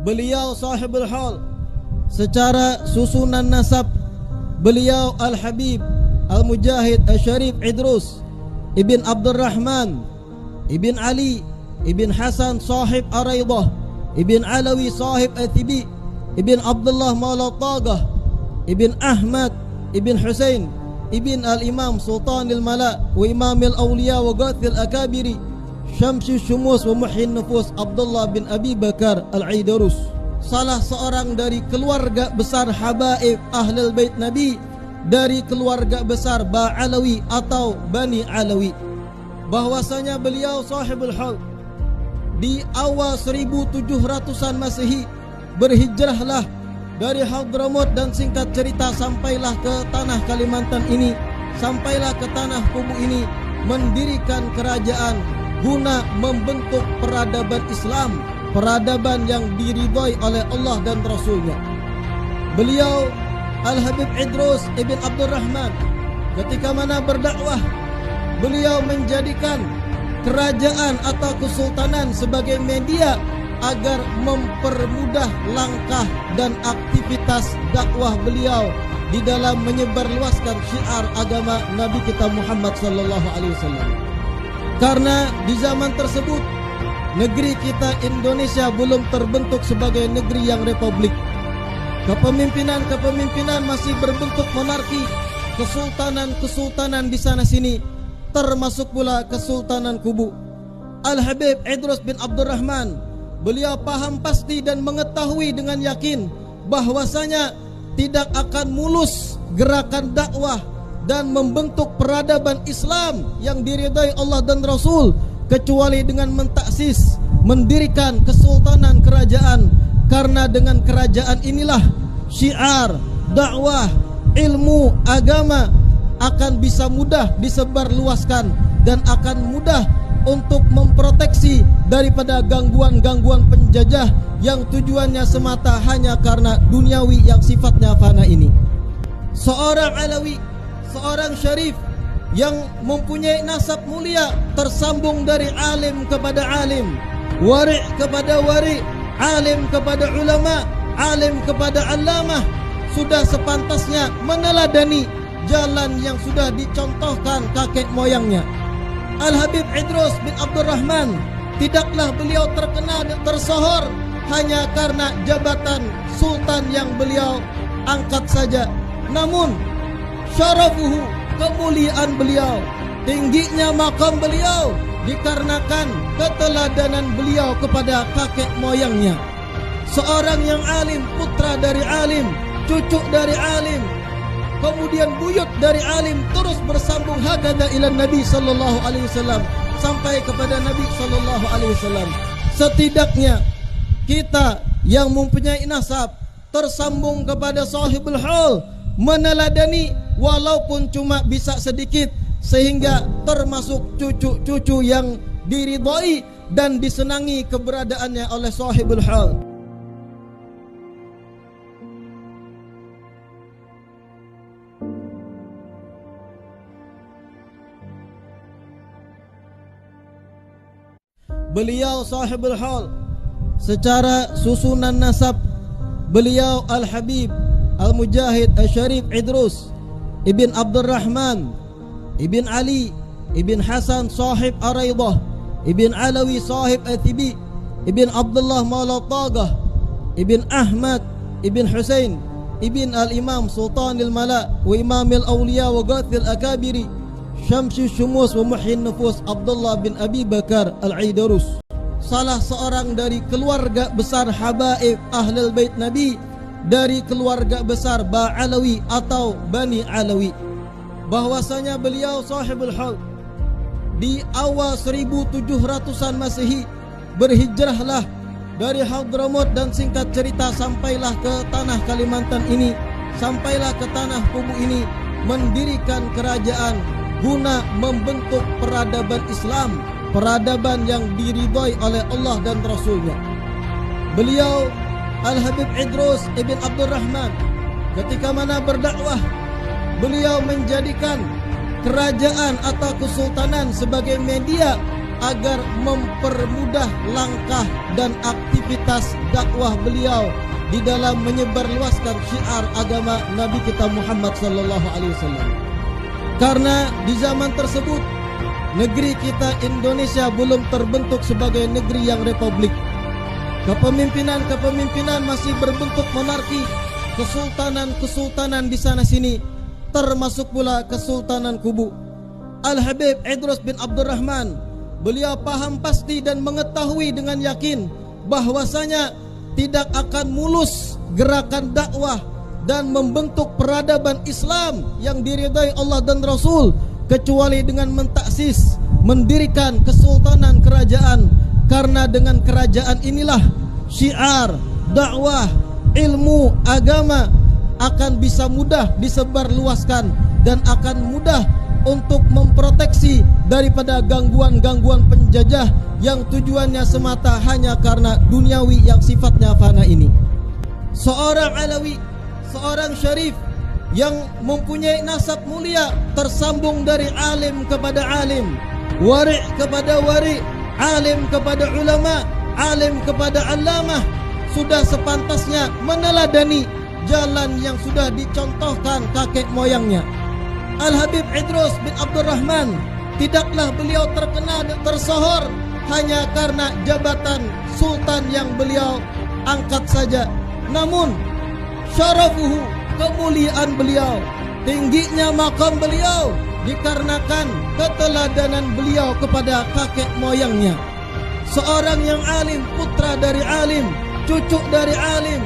beliau sahibul hal. Secara susunan nasab, beliau Al-Habib Al-Mujahid Al-Syarif Idrus Ibn Abdurrahman Ibn Ali Ibn Hasan sahib Araidah Ibn Alawi sahib Athibi Ibn Abdullah Maula Tagah Ibn Ahmad Ibn Husain Ibn Al-Imam Sultan Al-Mala wa Imam Al-Awliya wa Ghathil Akabiri Syamsi Syumus wa Muhyin Nufus Abdullah bin Abi Bakar Al-Aidarus, salah seorang dari keluarga besar habaib Ahlul Bait Nabi, dari keluarga besar Ba'alawi atau Bani Alawi. Bahwasanya beliau sahibul hal. Di awal 1700-an Masehi berhijrahlah dari Hadramaut dan singkat cerita sampailah ke tanah Kalimantan ini, sampailah ke tanah Kubu ini, mendirikan kerajaan guna membentuk peradaban Islam, peradaban yang diridhai oleh Allah dan Rasulnya. Beliau Al-Habib Idrus Ibn Abdurrahman ketika mana berdakwah, beliau menjadikan kerajaan atau kesultanan sebagai media agar mempermudah langkah dan aktivitas dakwah beliau di dalam menyebarluaskan syiar agama Nabi kita Muhammad sallallahu alaihi wasallam. Karena di zaman tersebut negeri kita Indonesia belum terbentuk sebagai negeri yang republik. Kepemimpinan masih berbentuk monarki, kesultanan di sana sini, termasuk pula Kesultanan Kubu. Al-Habib Idrus bin Abdurrahman, beliau paham pasti dan mengetahui dengan yakin bahwasanya tidak akan mulus gerakan dakwah dan membentuk peradaban Islam yang diridhai Allah dan Rasul kecuali dengan mentaksis, mendirikan kesultanan kerajaan. Karena dengan kerajaan inilah syiar, dakwah, ilmu, agama akan bisa mudah disebarluaskan dan akan mudah untuk memproteksi daripada gangguan-gangguan penjajah yang tujuannya semata hanya karena duniawi yang sifatnya fana ini. Seorang Alawi, seorang syarif yang mempunyai nasab mulia, tersambung dari alim kepada alim, wari' kepada wari', alim kepada ulama, alim kepada allamah, sudah sepantasnya meneladani jalan yang sudah dicontohkan kakek moyangnya. Al-Habib Idrus bin Abdurrahman, tidaklah beliau terkenal dan tersohor hanya karena jabatan sultan yang beliau angkat saja, namun syarafuhu, kemuliaan beliau, tingginya makam beliau dikarenakan keteladanan beliau kepada kakek moyangnya. Seorang yang alim, putra dari alim, cucu dari alim, kemudian buyut dari alim, terus bersambung hakada ila Nabi sallallahu alaihi wasallam, sampai kepada Nabi sallallahu alaihi wasallam. Setidaknya kita yang mempunyai nasab tersambung kepada sahibul hal, meneladani walaupun cuma bisa sedikit, sehingga termasuk cucu-cucu yang diridhai dan disenangi keberadaannya oleh sahibul hal. Beliau sahibul hal. Secara susunan nasab, beliau Al-Habib Al-Mujahid Al-Syarif Idrus Ibn Abdurrahman Ibn Ali Ibn Hasan sahib Araidah Ibn Alawi sahib Athibi Ibn Abdullah Maula Tagah Ibn Ahmad Ibn Husain Ibn Al-Imam Sultan Al-Mala wa Imam Al-Awliya wa Ghathil Akabiri Syamsi Syumus wa Muhyin Nufus Abdullah bin Abi Bakar Al-Aidarus, salah seorang dari keluarga besar habaib Ahlul Bait Nabi, dari keluarga besar Ba'alawi atau Bani Alawi. Bahwasanya beliau sahibul hal. Di awal 1700-an Masehi berhijrahlah dari Hadramaut dan singkat cerita sampailah ke tanah Kalimantan ini, sampailah ke tanah Kubu ini, mendirikan kerajaan guna membentuk peradaban Islam, peradaban yang diridhai oleh Allah dan Rasulnya. Beliau Al-Habib Idrus Ibn Abdurrahman ketika mana berdakwah, beliau menjadikan kerajaan atau kesultanan sebagai media agar mempermudah langkah dan aktivitas dakwah beliau di dalam menyebarluaskan syiar agama Nabi kita Muhammad sallallahu alaihi wasallam. Karena di zaman tersebut negeri kita Indonesia belum terbentuk sebagai negeri yang republik. Kepemimpinan masih berbentuk monarki, kesultanan di sana sini, termasuk pula Kesultanan Kubu. Al-Habib Idrus bin Abdurrahman, beliau paham pasti dan mengetahui dengan yakin bahwasanya tidak akan mulus gerakan dakwah dan membentuk peradaban Islam yang diridai Allah dan Rasul kecuali dengan mentaksis, mendirikan kesultanan kerajaan. Karena dengan kerajaan inilah syiar, dakwah, ilmu, agama akan bisa mudah disebarluaskan dan akan mudah untuk memproteksi daripada gangguan-gangguan penjajah yang tujuannya semata hanya karena duniawi yang sifatnya fana ini. Seorang Alawi, seorang syarif yang mempunyai nasab mulia, tersambung dari alim kepada alim, wari' kepada wari', alim kepada ulama, alim kepada allamah, sudah sepantasnya meneladani jalan yang sudah dicontohkan kakek moyangnya. Al-Habib Idrus bin Abdurrahman, tidaklah beliau terkenal dan tersohor hanya karena jabatan sultan yang beliau angkat saja. Namun syarafuhu, kemuliaan beliau, tingginya makam beliau dikarenakan keteladanan beliau kepada kakek moyangnya. Seorang yang alim, putra dari alim, cucu dari alim,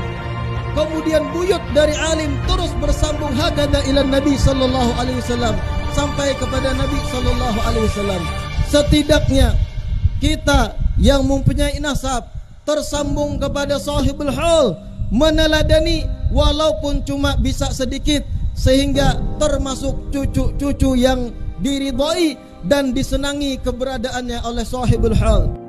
kemudian buyut dari alim, terus bersambung hakada ila Nabi sallallahu alaihi wasallam, sampai kepada Nabi sallallahu alaihi wasallam. Setidaknya kita yang mempunyai nasab tersambung kepada sahibul hal, meneladani walaupun cuma bisa sedikit, sehingga termasuk cucu-cucu yang diridhai dan disenangi keberadaannya oleh sahibul hal.